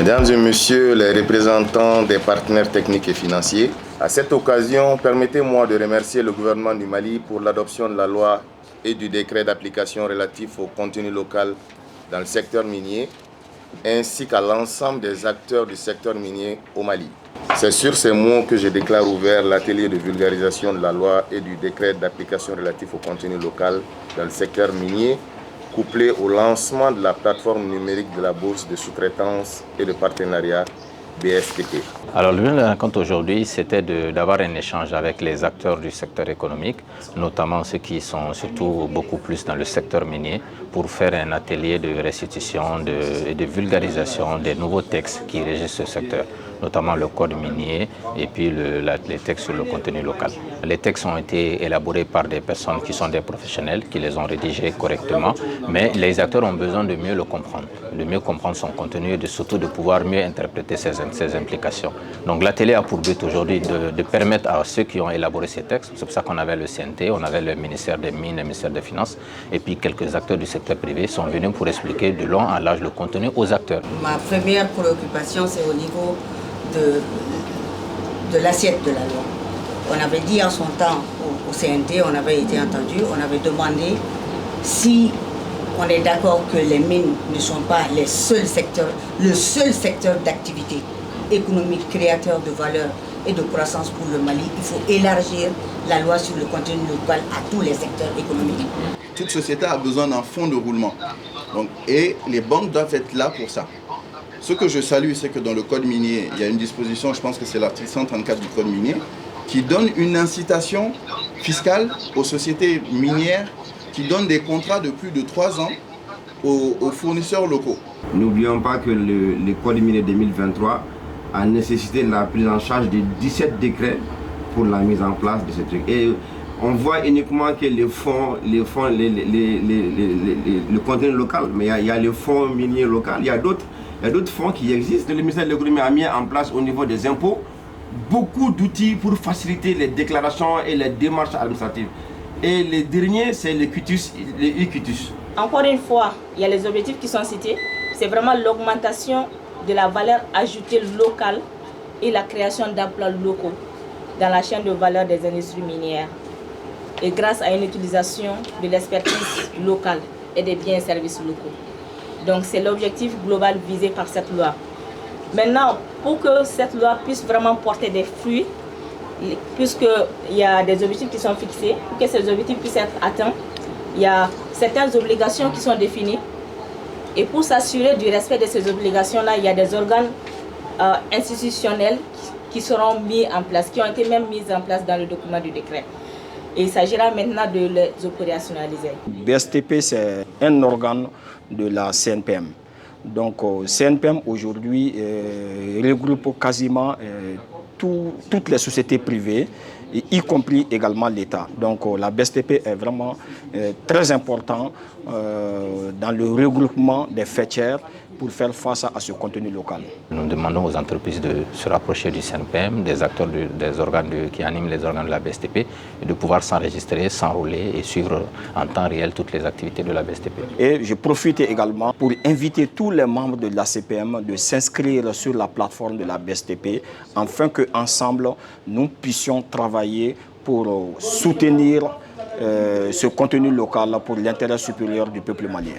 Mesdames et messieurs les représentants des partenaires techniques et financiers, à cette occasion, permettez-moi de remercier le gouvernement du Mali pour l'adoption de la loi et du décret d'application relatif au contenu local dans le secteur minier, ainsi qu'à l'ensemble des acteurs du secteur minier au Mali. C'est sur ces mots que je déclare ouvert l'atelier de vulgarisation de la loi et du décret d'application relatif au contenu local dans le secteur minier, couplé au lancement de la plateforme numérique de la bourse de sous-traitance et de partenariat BSTP. Alors le but de la rencontre aujourd'hui, c'était d'avoir un échange avec les acteurs du secteur économique, notamment ceux qui sont surtout beaucoup plus dans le secteur minier, pour faire un atelier de restitution et de vulgarisation des nouveaux textes qui régissent ce secteur, notamment le code minier et puis les textes sur le contenu local. Les textes ont été élaborés par des personnes qui sont des professionnels, qui les ont rédigés correctement, mais les acteurs ont besoin de mieux le comprendre, de mieux comprendre son contenu et surtout de pouvoir mieux interpréter ses implications. Donc l'atelier a pour but aujourd'hui de permettre à ceux qui ont élaboré ces textes, c'est pour ça qu'on avait le CNT, on avait le ministère des Mines, le ministère des Finances, et puis quelques acteurs du secteur privé sont venus pour expliquer de long en large le contenu aux acteurs. Ma première préoccupation, c'est au niveau de l'assiette de la loi. On avait dit en son temps au CNT, on avait été entendu, on avait demandé si on est d'accord que les mines ne sont pas le seul secteur d'activité économique créateur de valeur et de croissance pour le Mali. Il faut élargir la loi sur le contenu local à tous les secteurs économiques. Toute société a besoin d'un fonds de roulement. Et les banques doivent être là pour ça. Ce que je salue, c'est que dans le code minier, il y a une disposition, je pense que c'est l'article 134 du code minier, qui donne une incitation fiscale aux sociétés minières qui donnent des contrats de plus de 3 ans aux fournisseurs locaux. N'oublions pas que le code minier 2023 a nécessité la prise en charge de 17 décrets pour la mise en place de ce truc. Et on voit uniquement que le contenu local, mais il y a le fonds minier local, il y a d'autres fonds qui existent. Le ministère de l'économie a mis en place au niveau des impôts beaucoup d'outils pour faciliter les déclarations et les démarches administratives. Et le dernier, c'est le QTUS, le e-QTUS. Encore une fois, il y a les objectifs qui sont cités. C'est vraiment l'augmentation de la valeur ajoutée locale et la création d'emplois locaux dans la chaîne de valeur des industries minières. Et grâce à une utilisation de l'expertise locale et des biens et services locaux. Donc c'est l'objectif global visé par cette loi. Maintenant, pour que cette loi puisse vraiment porter des fruits, puisqu'il y a des objectifs qui sont fixés, pour que ces objectifs puissent être atteints, il y a certaines obligations qui sont définies. Et pour s'assurer du respect de ces obligations-là, il y a des organes institutionnels qui seront mis en place, qui ont été même mis en place dans le document du décret. Et il s'agira maintenant de les opérationnaliser. BSTP, c'est un organe de la CNPM. Donc, CNPM aujourd'hui regroupe quasiment toutes les sociétés privées, y compris également l'État. Donc la BSTP est vraiment très important dans le regroupement des faîtières pour faire face à ce contenu local. Nous demandons aux entreprises de se rapprocher du CNPM, des acteurs des organes qui animent les organes de la BSTP, et de pouvoir s'enregistrer, s'enrôler et suivre en temps réel toutes les activités de la BSTP. Et je profite également pour inviter tous les membres de l'ACPM de s'inscrire sur la plateforme de la BSTP afin qu'ensemble nous puissions travailler pour soutenir ce contenu local pour l'intérêt supérieur du peuple malien.